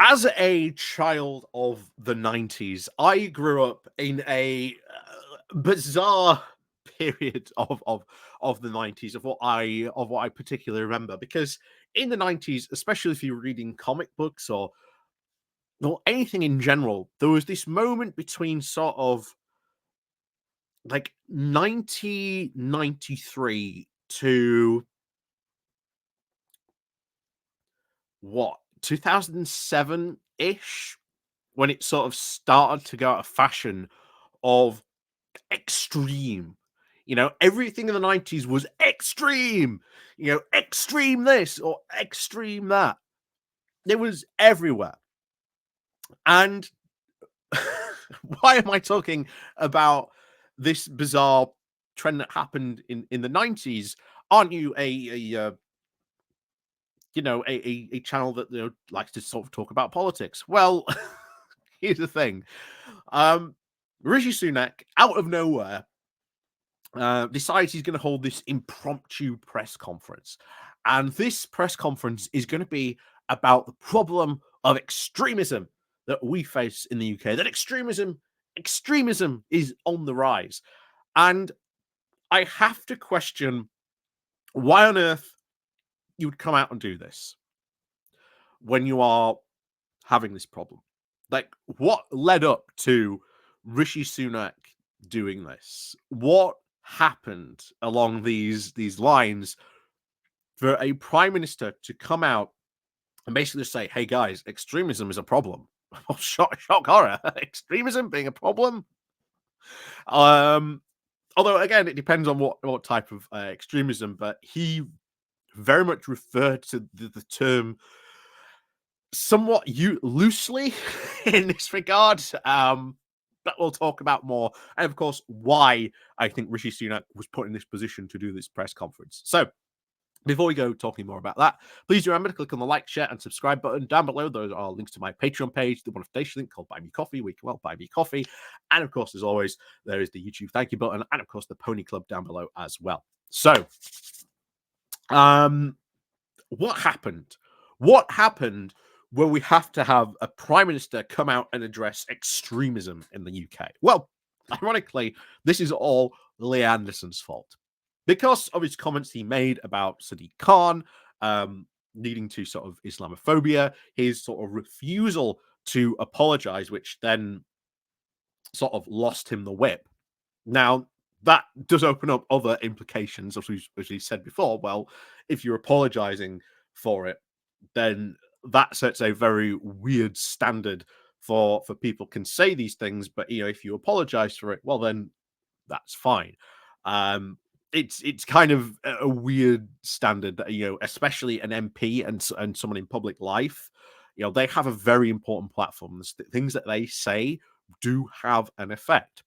As a child of the 90s, I grew up in a bizarre period of the 90s of what I particularly remember, because in the 90s, especially if you're reading comic books or anything in general, there was this moment between sort of like 1993 to what, 2007-ish, when it sort of started to go out of fashion of extreme. Everything in the 90s was extreme. Extreme this or extreme that. It was everywhere. And why am I talking about this bizarre trend that happened in the 90s? Aren't you a channel that likes to sort of talk about politics? Well, here's the thing. Rishi Sunak, out of nowhere, decides he's going to hold this impromptu press conference. And this press conference is going to be about the problem of extremism that we face in the UK, that extremism is on the rise. And I have to question why on earth you would come out and do this when you are having this problem. Like, what led up to Rishi Sunak doing this? What happened along these lines for a prime minister to come out and basically say, "Hey guys, extremism is a problem." Shock horror, extremism being a problem. Although again, it depends on what type of extremism, but he very much referred to the term somewhat loosely in this regard. But we'll talk about more, and of course, why I think Rishi Sunak was put in this position to do this press conference. So, before we go talking more about that, please remember to click on the like, share, and subscribe button down below. Those are links to my Patreon page, the one of today's link called Buy Me Coffee, where you can buy me coffee. And of course, as always, there is the YouTube thank you button, and of course, the Pony Club down below as well. So, what happened? What happened where we have to have a prime minister come out and address extremism in the UK? Well, ironically, this is all Lee Anderson's fault because of his comments he made about Sadiq Khan, leading to sort of Islamophobia, his sort of refusal to apologize, which then sort of lost him the whip. Now, that does open up other implications, as we said before. Well, if you're apologizing for it, then that sets a very weird standard for people can say these things, but if you apologize for it, well, then that's fine. It's kind of a weird standard that especially an MP and someone in public life, they have a very important platform. The things that they say do have an effect.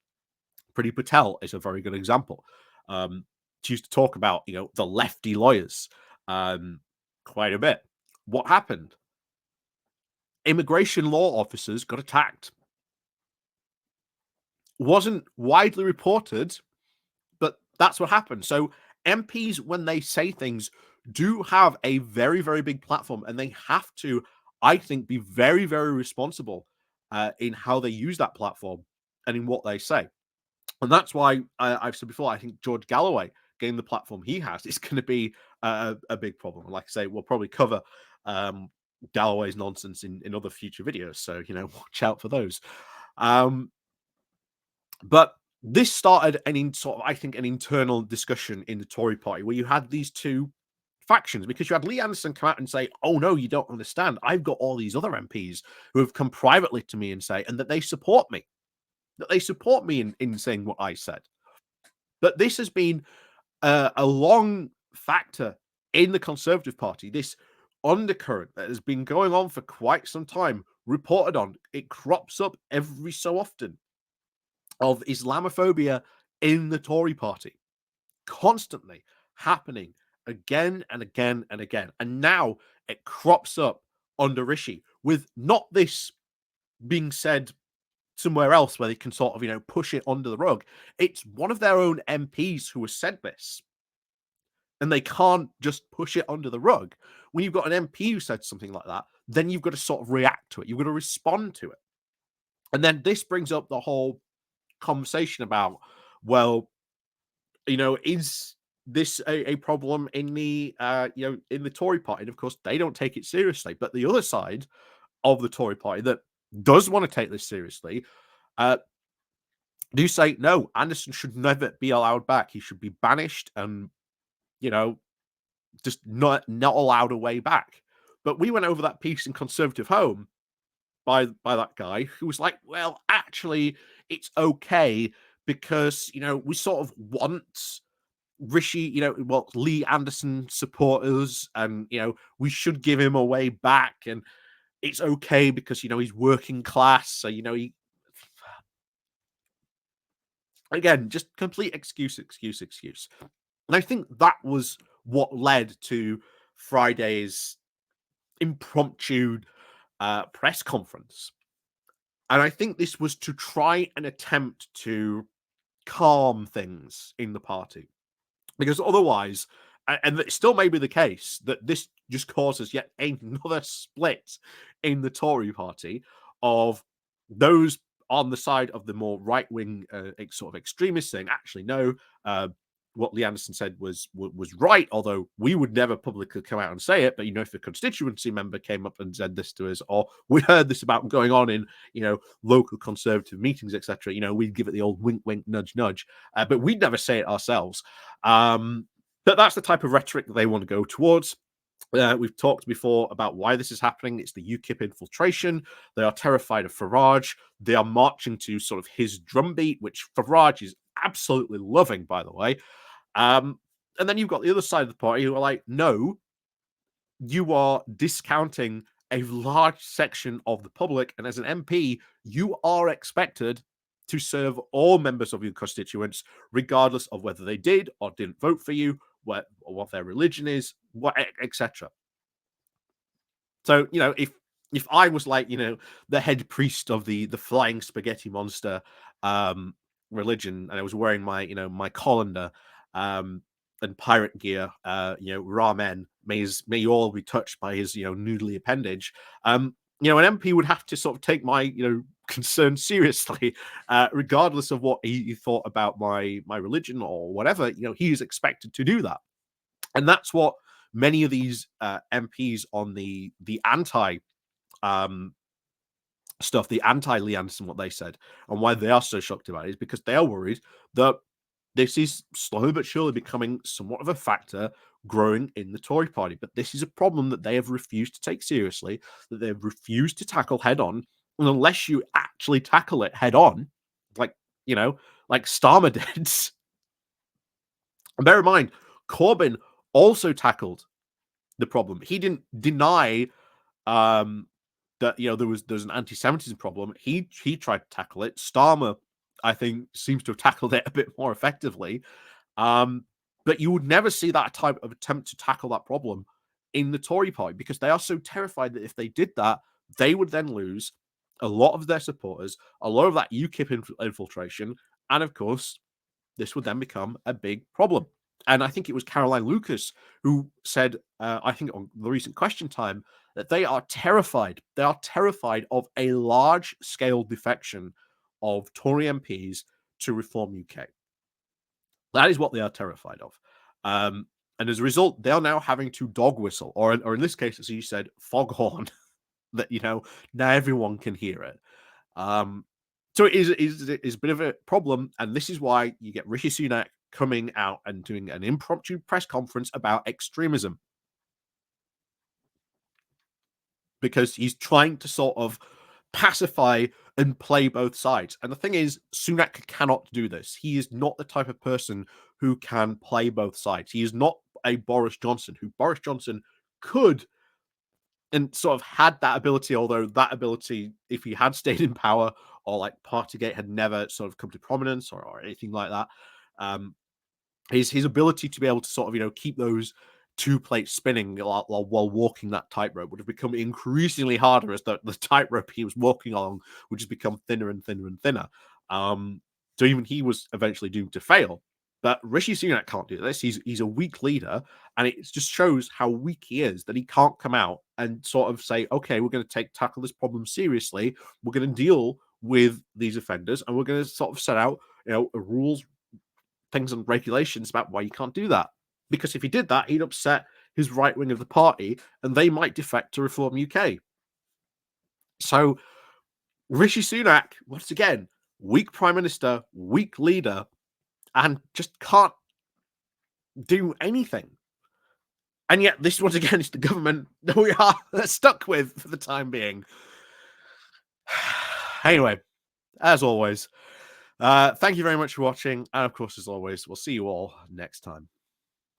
Priti Patel is a very good example. She used to talk about the lefty lawyers quite a bit. What happened? Immigration law officers got attacked. Wasn't widely reported, but that's what happened. So MPs, when they say things, do have a very, very big platform, and they have to, I think, be very, very responsible in how they use that platform and in what they say. And that's why I've said before, I think George Galloway, getting the platform he has, is going to be a big problem. Like I say, we'll probably cover Galloway's nonsense in other future videos. So, watch out for those. But this started I think, an internal discussion in the Tory party where you had these two factions, because you had Lee Anderson come out and say, "Oh no, you don't understand. I've got all these other MPs who have come privately to me and say, and that they support me. That they support me in saying what I said." But this has been a long factor in the Conservative Party, this undercurrent that has been going on for quite some time, reported on. It crops up every so often, of Islamophobia in the Tory party, constantly happening again and again and again. And now it crops up under Rishi, with not this being said somewhere else where they can sort of, push it under the rug. It's one of their own MPs who has said this. And they can't just push it under the rug. When you've got an MP who said something like that, then you've got to sort of react to it. You've got to respond to it. And then this brings up the whole conversation about, well, is this a problem in the in the Tory party? And of course, they don't take it seriously. But the other side of the Tory party that does want to take this seriously do say no, Anderson should never be allowed back. He should be banished and just not allowed a way back. But we went over that piece in Conservative Home by that guy who was like, well, actually, it's okay because we sort of want Rishi, Lee Anderson supporters, and we should give him a way back, and it's okay because he's working class, so he again just complete excuse. And I think that was what led to Friday's impromptu press conference. And I think this was to try and attempt to calm things in the party. Because otherwise, and it still may be the case, that this just causes yet another split in the Tory party of those on the side of the more right-wing sort of extremists saying, actually, no, what Lee Anderson said was right, although we would never publicly come out and say it. But if a constituency member came up and said this to us, or we heard this about going on in local Conservative meetings, etc., we'd give it the old wink, wink, nudge, nudge, but we'd never say it ourselves. But that's the type of rhetoric that they want to go towards. We've talked before about why this is happening. It's the UKIP infiltration. They are terrified of Farage. They are marching to sort of his drumbeat, which Farage is absolutely loving, by the way. And then you've got the other side of the party who are like, no, you are discounting a large section of the public. And as an MP, you are expected to serve all members of your constituents, regardless of whether they did or didn't vote for you, or what their religion is, etc. So, if I was like, the head priest of the flying spaghetti monster religion, and I was wearing my, my colander and pirate gear, ramen, may you all be touched by his, noodly appendage. An MP would have to sort of take my, concern seriously, regardless of what he thought about my religion or whatever. He is expected to do that, and that's what many of these MPs on the anti stuff, the anti-Lee Anderson, what they said, and why they are so shocked about it is because they are worried that this is slowly but surely becoming somewhat of a factor growing in the Tory party. But this is a problem that they have refused to take seriously, that they've refused to tackle head on. And unless you actually tackle it head on, like Starmer did, and bear in mind, Corbyn also tackled the problem. He didn't deny that there's an anti-Semitism problem. He tried to tackle it. Starmer, I think, seems to have tackled it a bit more effectively. But you would never see that type of attempt to tackle that problem in the Tory party because they are so terrified that if they did that, they would then lose a lot of their supporters, a lot of that UKIP infiltration, and of course, this would then become a big problem. And I think it was Caroline Lucas who said, I think on the recent Question Time, that they are terrified. They are terrified of a large-scale defection of Tory MPs to Reform UK. That is what they are terrified of. And as a result, they are now having to dog whistle, or in this case, as you said, foghorn, that, now everyone can hear it. So it is a bit of a problem. And this is why you get Rishi Sunak coming out and doing an impromptu press conference about extremism, because he's trying to sort of pacify and play both sides. And the thing is, Sunak cannot do this. He is not the type of person who can play both sides. He is not a Boris Johnson, who Boris Johnson could and sort of had that ability, although that ability, if he had stayed in power or like Partygate had never sort of come to prominence or anything like that, his ability to be able to sort of, keep those two plates spinning while walking that tightrope would have become increasingly harder as the tightrope he was walking along would just become thinner and thinner and thinner. So even he was eventually doomed to fail. But Rishi Sunak can't do this. He's a weak leader, and it just shows how weak he is that he can't come out and sort of say, "Okay, we're going to tackle this problem seriously. We're going to deal with these offenders, and we're going to sort of set out, rules, things, and regulations about why you can't do that." Because if he did that, he'd upset his right wing of the party, and they might defect to Reform UK. So Rishi Sunak, once again, weak prime minister, weak leader, and just can't do anything. And yet, this once again is the government that we are stuck with for the time being. Anyway, as always, thank you very much for watching. And of course, as always, we'll see you all next time.